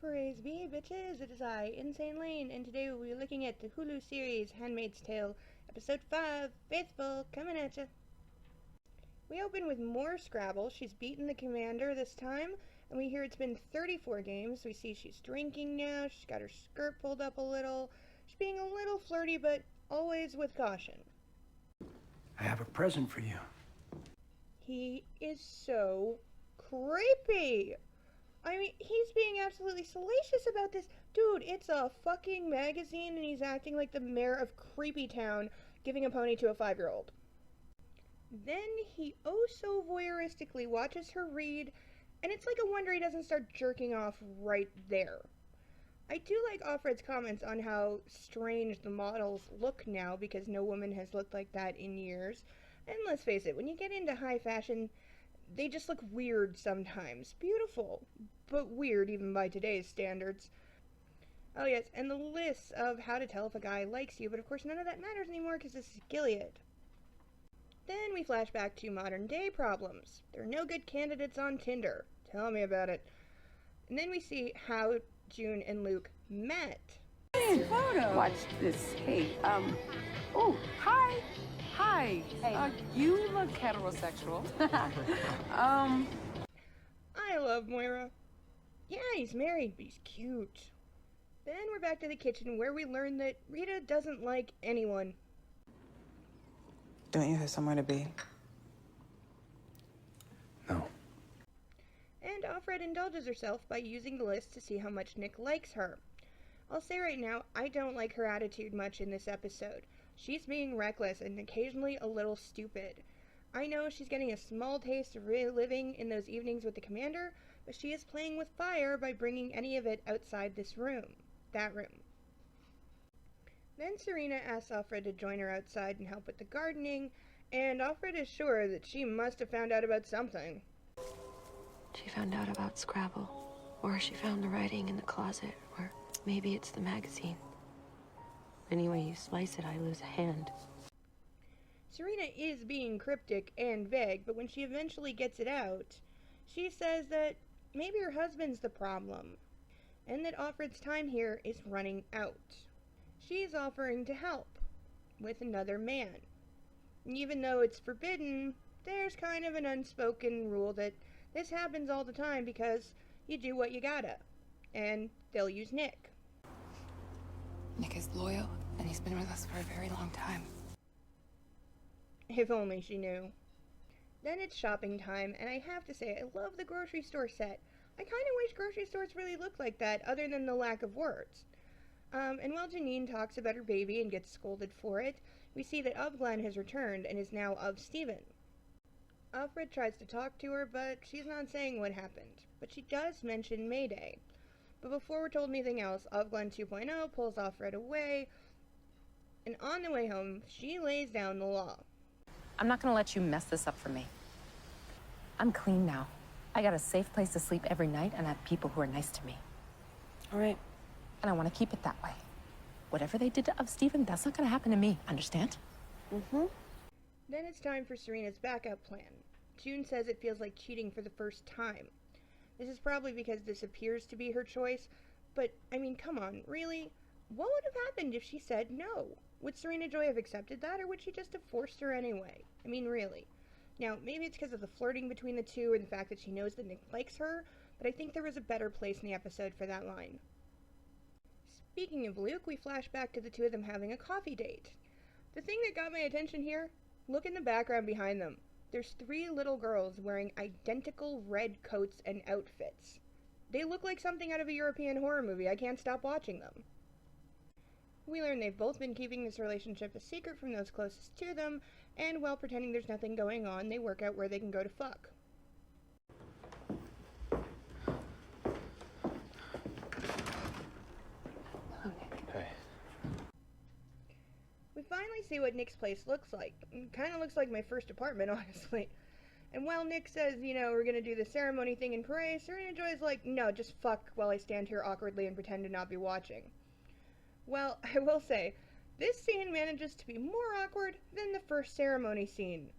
Praise be, bitches! It is I, Insane Lane, and today we'll be looking at the Hulu series Handmaid's Tale, Episode 5, Faithful, coming at ya. We open with more Scrabble. She's beaten the commander this time, and we hear it's been 34 games. We see she's drinking now, she's got her skirt pulled up a little. She's being a little flirty, but always with caution. I have a present for you. He is so creepy! I mean, he's being absolutely salacious about this. Dude, it's a fucking magazine and he's acting like the mayor of Creepy Town giving a pony to a 5-year-old. Then he oh so voyeuristically watches her read, and it's like a wonder he doesn't start jerking off right there. I do like Offred's comments on how strange the models look now because no woman has looked like that in years. And let's face it, when you get into high fashion, they just look weird sometimes. Beautiful, but weird even by today's standards. Oh yes, and the list of how to tell if a guy likes you, but of course none of that matters anymore because this is Gilead. Then we flash back to modern day problems. There are no good candidates on Tinder. Tell me about it. And then we see how June and Luke met. Hey, photo. Watch this. Hey, oh, hi. Hi. Hey. You look heterosexual. I love Moira. Yeah, he's married, but he's cute. Then we're back to the kitchen where we learn that Rita doesn't like anyone. Don't you have somewhere to be? No. And Offred indulges herself by using the list to see how much Nick likes her. I'll say right now, I don't like her attitude much in this episode. She's being reckless and occasionally a little stupid. I know she's getting a small taste of reliving in those evenings with the commander, but she is playing with fire by bringing any of it outside this room. That room. Then Serena asks Offred to join her outside and help with the gardening, and Offred is sure that she must have found out about something. She found out about Scrabble, or she found the writing in the closet, or maybe it's the magazine. Any way you slice it, I lose a hand. Serena is being cryptic and vague, but when she eventually gets it out, she says that maybe her husband's the problem, and that Offred's time here is running out. She's offering to help with another man. Even though it's forbidden, there's kind of an unspoken rule that this happens all the time because you do what you gotta, and they'll use Nick. Nick is loyal, and he's been with us for a very long time. If only she knew. Then it's shopping time, and I have to say, I love the grocery store set. I kind of wish grocery stores really looked like that, other than the lack of words. And while Janine talks about her baby and gets scolded for it, we see that Glenn has returned and is now of Stephen. Offred tries to talk to her, but she's not saying what happened. But she does mention Mayday. But before we're told anything else, Glenn 2.0 pulls Offred away, and on the way home, she lays down the law. I'm not gonna let you mess this up for me. I'm clean now. I got a safe place to sleep every night, and I have people who are nice to me. All right. And I want to keep it that way. Whatever they did to Stephen, that's not gonna happen to me, understand? Mm-hmm. Then it's time for Serena's backup plan. June says it feels like cheating for the first time. This is probably because this appears to be her choice, but, I mean, come on, really? What would have happened if she said no? Would Serena Joy have accepted that, or would she just have forced her anyway? I mean, really. Now, maybe it's because of the flirting between the two or the fact that she knows that Nick likes her, but I think there was a better place in the episode for that line. Speaking of Luke, we flash back to the two of them having a coffee date. The thing that got my attention here, look in the background behind them. There's 3 little girls wearing identical red coats and outfits. They look like something out of a European horror movie. I can't stop watching them. We learn they've both been keeping this relationship a secret from those closest to them, and while pretending there's nothing going on, they work out where they can go to fuck. Hey. We finally see what Nick's place looks like. It kind of looks like my first apartment, honestly. And while Nick says, you know, we're gonna do the ceremony thing and pray, Serena Joy's like, no, just fuck while I stand here awkwardly and pretend to not be watching. Well, I will say, this scene manages to be more awkward than the first ceremony scene.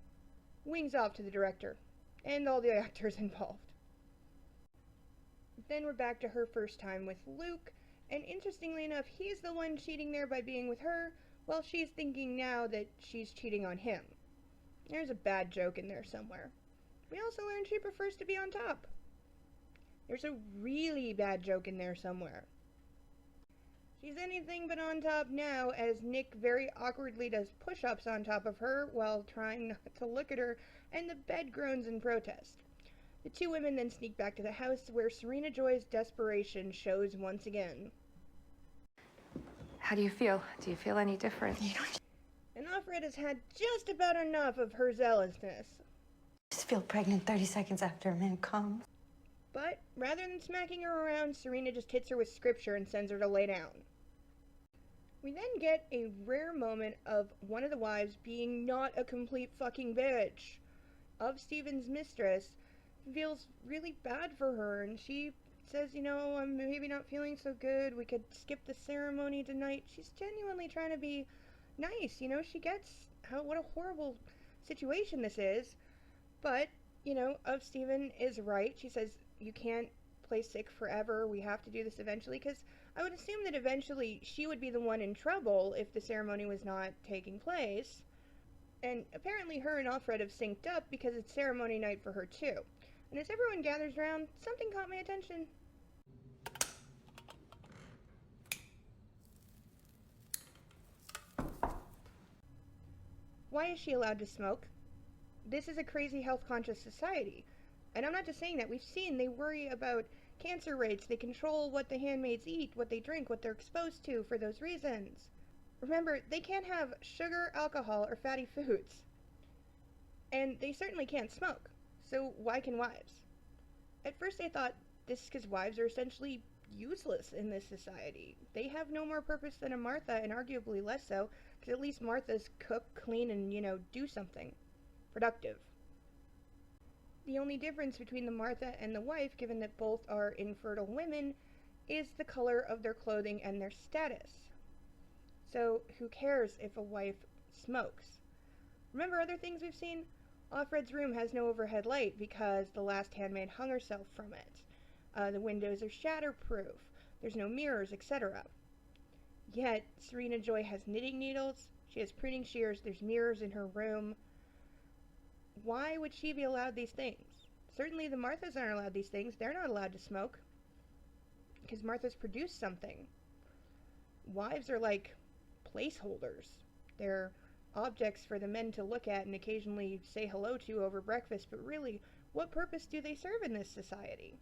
Wings off to the director, and all the actors involved. Then we're back to her first time with Luke, and interestingly enough, he's the one cheating there by being with her, while she's thinking now that she's cheating on him. There's a bad joke in there somewhere. We also learned she prefers to be on top. There's a really bad joke in there somewhere. She's anything but on top now, as Nick very awkwardly does push-ups on top of her while trying not to look at her, and the bed groans in protest. The two women then sneak back to the house, where Serena Joy's desperation shows once again. How do you feel? Do you feel any different? And Offred has had just about enough of her zealousness. Just feel pregnant 30 seconds after a man comes. But rather than smacking her around, Serena just hits her with scripture and sends her to lay down. We then get a rare moment of one of the wives being not a complete fucking bitch. Of Stephen's mistress, feels really bad for her, and she says, I'm maybe not feeling so good, we could skip the ceremony tonight. She's genuinely trying to be nice, she gets what a horrible situation this is, but, of Stephen is right. She says, you can't play sick forever, we have to do this eventually, because I would assume that eventually she would be the one in trouble if the ceremony was not taking place, and apparently her and Offred have synced up because it's ceremony night for her too. And as everyone gathers around, something caught my attention. Why is she allowed to smoke? This is a crazy health-conscious society. And I'm not just saying that. We've seen they worry about cancer rates. They control what the handmaids eat, what they drink, what they're exposed to for those reasons. Remember, they can't have sugar, alcohol, or fatty foods. And they certainly can't smoke. So why can wives? At first I thought this is because wives are essentially useless in this society. They have no more purpose than a Martha, and arguably less so, because at least Marthas cook, clean, and, do something productive. The only difference between the Martha and the wife, given that both are infertile women, is the color of their clothing and their status. So who cares if a wife smokes? Remember other things we've seen? Offred's room has no overhead light because the last handmaid hung herself from it. The windows are shatterproof. There's no mirrors, etc. Yet, Serena Joy has knitting needles, she has pruning shears, there's mirrors in her room. Why would she be allowed these things? Certainly the Marthas aren't allowed these things. They're not allowed to smoke. Because Marthas produce something. Wives are like placeholders. They're objects for the men to look at and occasionally say hello to over breakfast, but really, what purpose do they serve in this society?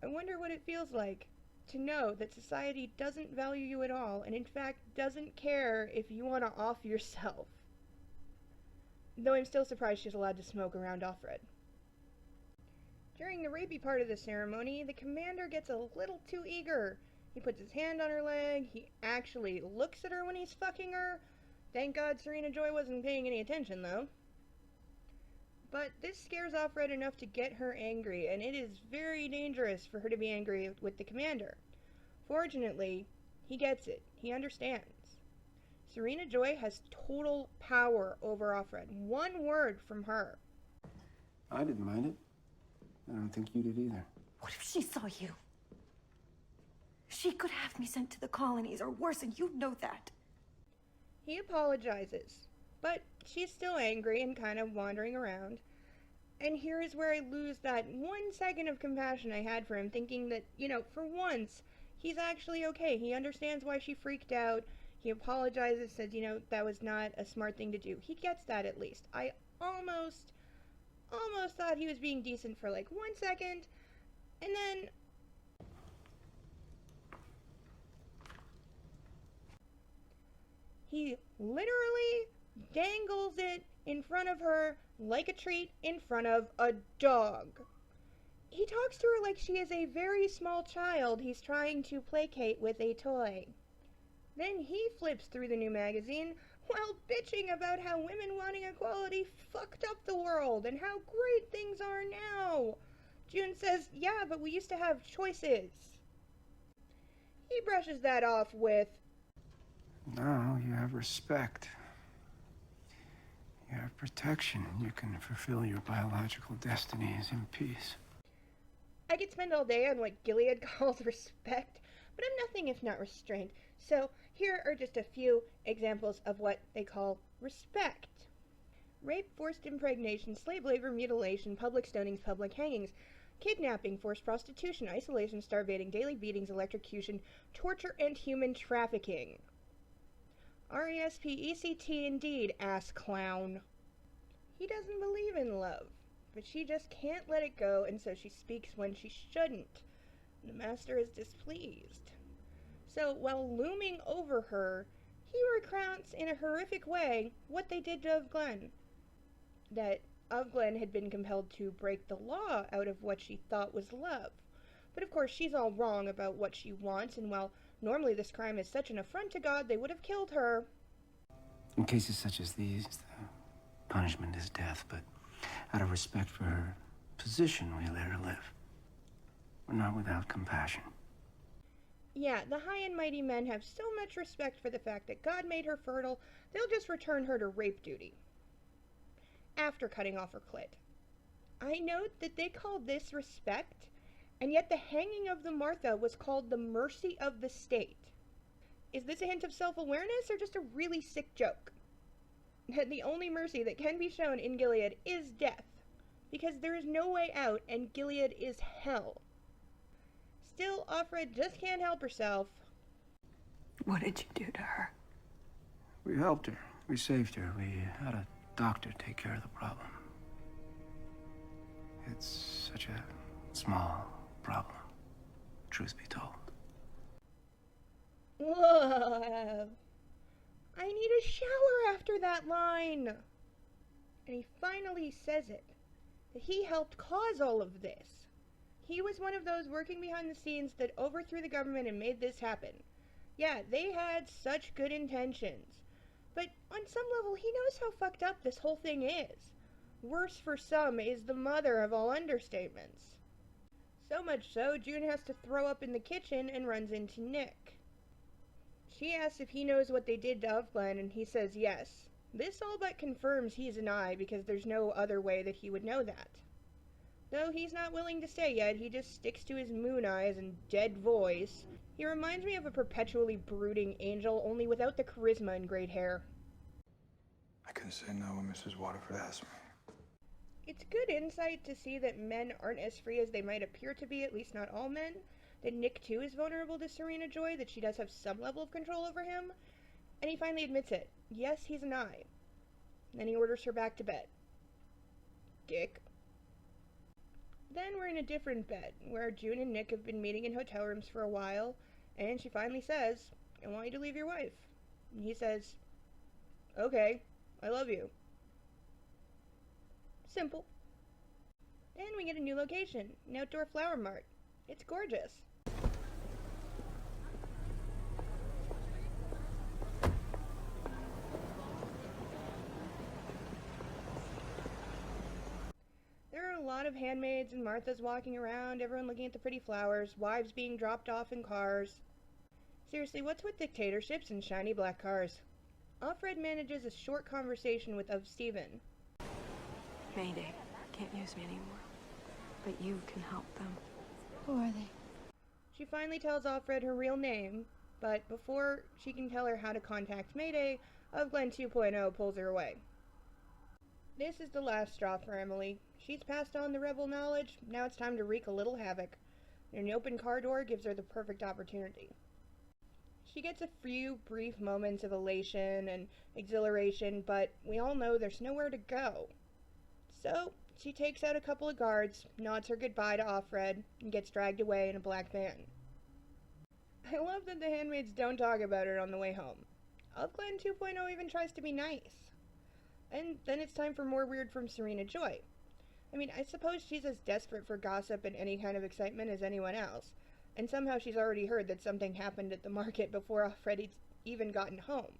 I wonder what it feels like to know that society doesn't value you at all, and in fact doesn't care if you want to off yourself. Though I'm still surprised she's allowed to smoke around Offred. During the rapey part of the ceremony, the commander gets a little too eager. He puts his hand on her leg, he actually looks at her when he's fucking her. Thank God Serena Joy wasn't paying any attention, though. But this scares Offred enough to get her angry, and it is very dangerous for her to be angry with the commander. Fortunately, he gets it. He understands. Serena Joy has total power over Offred. One word from her. I didn't mind it. I don't think you did either. What if she saw you? She could have me sent to the colonies, or worse, and you know that. He apologizes, but she's still angry and kind of wandering around. And here is where I lose that 1 second of compassion I had for him, thinking that, for once, he's actually okay. He understands why she freaked out. He apologizes, says, that was not a smart thing to do. He gets that at least. I almost thought he was being decent for like 1 second, and then he literally dangles it in front of her like a treat in front of a dog. He talks to her like she is a very small child he's trying to placate with a toy. Then he flips through the new magazine while bitching about how women wanting equality fucked up the world and how great things are now. June says, yeah, but we used to have choices. He brushes that off with, Now you have respect. You have protection. You can fulfill your biological destinies in peace. I could spend all day on what Gilead calls respect, but I'm nothing if not restrained. So here are just a few examples of what they call respect. Rape, forced impregnation, slave labor, mutilation, public stonings, public hangings, kidnapping, forced prostitution, isolation, starvation, daily beatings, electrocution, torture, and human trafficking. R-E-S-P-E-C-T indeed, ass clown. He doesn't believe in love, but she just can't let it go, and so she speaks when she shouldn't. The master is displeased. So, while looming over her, he recounts in a horrific way what they did to Ovglen. That Ovglen had been compelled to break the law out of what she thought was love. But of course, she's all wrong about what she wants, and while normally this crime is such an affront to God, they would have killed her. In cases such as these, the punishment is death, but out of respect for her position, we let her live. We're not without compassion. Yeah, the high and mighty men have so much respect for the fact that God made her fertile, they'll just return her to rape duty. After cutting off her clit. I note that they call this respect, and yet the hanging of the Martha was called the mercy of the state. Is this a hint of self-awareness or just a really sick joke? That the only mercy that can be shown in Gilead is death, because there is no way out and Gilead is hell. Still, Offred just can't help herself. What did you do to her? We helped her. We saved her. We had a doctor take care of the problem. It's such a small problem, truth be told. Whoa. I need a shower after that line. And he finally says it, that he helped cause all of this. He was one of those working behind the scenes that overthrew the government and made this happen. Yeah, they had such good intentions. But on some level, he knows how fucked up this whole thing is. Worse for some is the mother of all understatements. So much so, June has to throw up in the kitchen and runs into Nick. She asks if he knows what they did to Ovglen, and he says yes. This all but confirms he's an eye, because there's no other way that he would know that. Though he's not willing to stay yet, he just sticks to his moon eyes and dead voice. He reminds me of a perpetually brooding angel, only without the charisma and great hair. I couldn't say no when Mrs. Waterford asked me. It's good insight to see that men aren't as free as they might appear to be, at least not all men. That Nick too is vulnerable to Serena Joy, that she does have some level of control over him. And he finally admits it. Yes, he's an eye. Then he orders her back to bed. Dick. Then we're in a different bed, where June and Nick have been meeting in hotel rooms for a while, and she finally says, I want you to leave your wife. And he says, okay, I love you. Simple. Then we get a new location, an outdoor flower mart. It's gorgeous. There are a lot of handmaids and Marthas walking around, everyone looking at the pretty flowers, wives being dropped off in cars. Seriously, what's with dictatorships and shiny black cars? Offred manages a short conversation with Stephen. Mayday. Can't use me anymore. But you can help them. Who are they? She finally tells Offred her real name, but before she can tell her how to contact Mayday, Ovglen 2.0 pulls her away. This is the last straw for Emily. She's passed on the rebel knowledge, now it's time to wreak a little havoc. An open car door gives her the perfect opportunity. She gets a few brief moments of elation and exhilaration, but we all know there's nowhere to go. So, she takes out a couple of guards, nods her goodbye to Offred, and gets dragged away in a black van. I love that the handmaids don't talk about it on the way home. Ovglen 2.0 even tries to be nice. And then it's time for more weird from Serena Joy. I mean, I suppose she's as desperate for gossip and any kind of excitement as anyone else, and somehow she's already heard that something happened at the market before Offred even gotten home.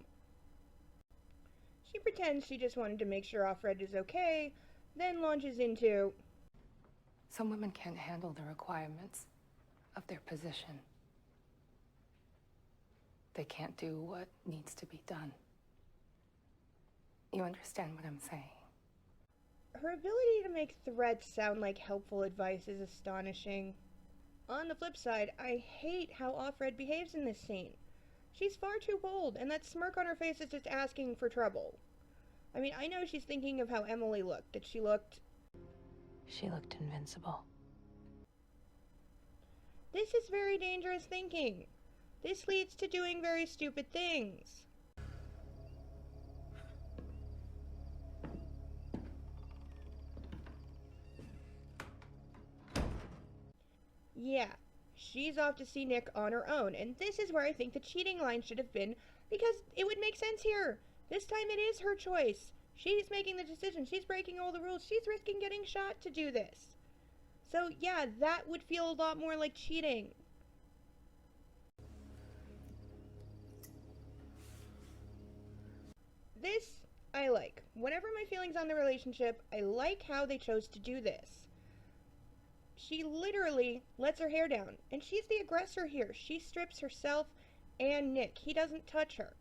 She pretends she just wanted to make sure Offred is okay, then launches into... Some women can't handle the requirements of their position. They can't do what needs to be done. You understand what I'm saying? Her ability to make threats sound like helpful advice is astonishing. On the flip side, I hate how Offred behaves in this scene. She's far too bold, and that smirk on her face is just asking for trouble. I mean, I know she's thinking of how Emily looked, that she looked invincible. This is very dangerous thinking. This leads to doing very stupid things. Yeah, she's off to see Nick on her own, and this is where I think the cheating line should have been, because it would make sense here. This time it is her choice. She's making the decision. She's breaking all the rules. She's risking getting shot to do this. So yeah, that would feel a lot more like cheating. This, I like. Whatever my feelings on the relationship, I like how they chose to do this. She literally lets her hair down, and she's the aggressor here. She strips herself and Nick. He doesn't touch her.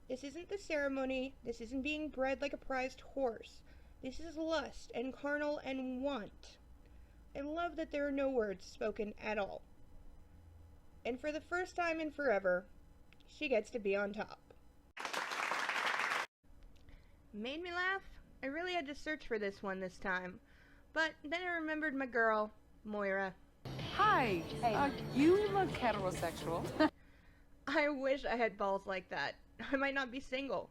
This isn't the ceremony. This isn't being bred like a prized horse. This is lust and carnal and want. I love that there are no words spoken at all. And for the first time in forever, she gets to be on top. Made me laugh? I really had to search for this one this time. But then I remembered my girl, Moira. Hi. You look heterosexual. I wish I had balls like that. I might not be single.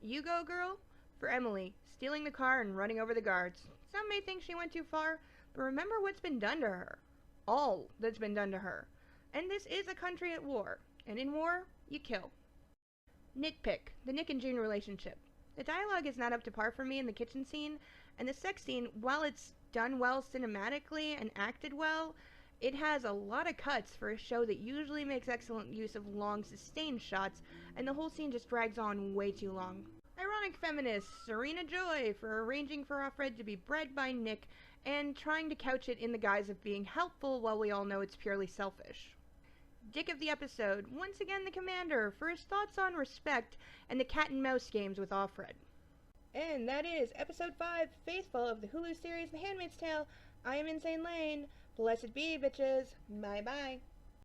You go, girl? For Emily, stealing the car and running over the guards. Some may think she went too far, but remember what's been done to her. All that's been done to her. And this is a country at war. And in war, you kill. Nitpick, the Nick and June relationship. The dialogue is not up to par for me in the kitchen scene, and the sex scene, while it's done well cinematically and acted well, it has a lot of cuts for a show that usually makes excellent use of long, sustained shots, and the whole scene just drags on way too long. Ironic feminist Serena Joy for arranging for Offred to be bred by Nick and trying to couch it in the guise of being helpful while we all know it's purely selfish. Dick of the episode, once again the commander, for his thoughts on respect and the cat and mouse games with Offred. And that is episode 5, Faithful, of the Hulu series The Handmaid's Tale. I am Insane Lane. Blessed be, bitches. Bye bye.